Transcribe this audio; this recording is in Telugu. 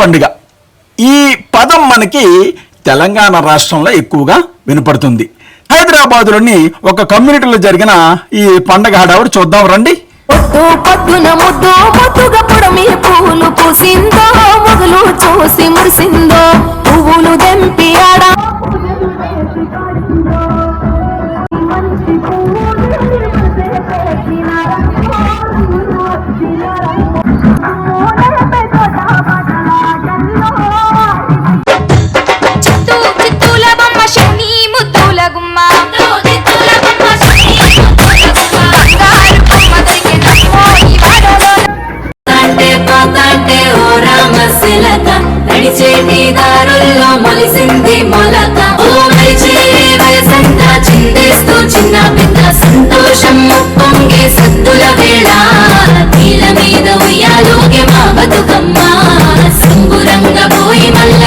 పండుగ. ఈ పదం మనకి తెలంగాణ రాష్ట్రంలో ఎక్కువగా వినపడుతుంది. హైదరాబాద్లోని ఒక కమ్యూనిటీలో జరిగిన ఈ పండగ హడావుడి చూద్దాం రండి. పొద్దు పొద్దున ముద్దు ముద్దుగా పొడమి పువ్వులు పూసిందో, మొదలు చూసి మురిసిందో, పువ్వులు దెంపి ఆడా దారుల్లో మొలిసింది మొలక. ఓ మరిచే వయసంతా చిందేస్తూ చిన్న పెద్ద సంతోషం పొంగే సద్దుల వేళ. నీల మీద ఉయ్యాలోగే మా బతుకమ్మ, సంబురంగా పోయి మల్ల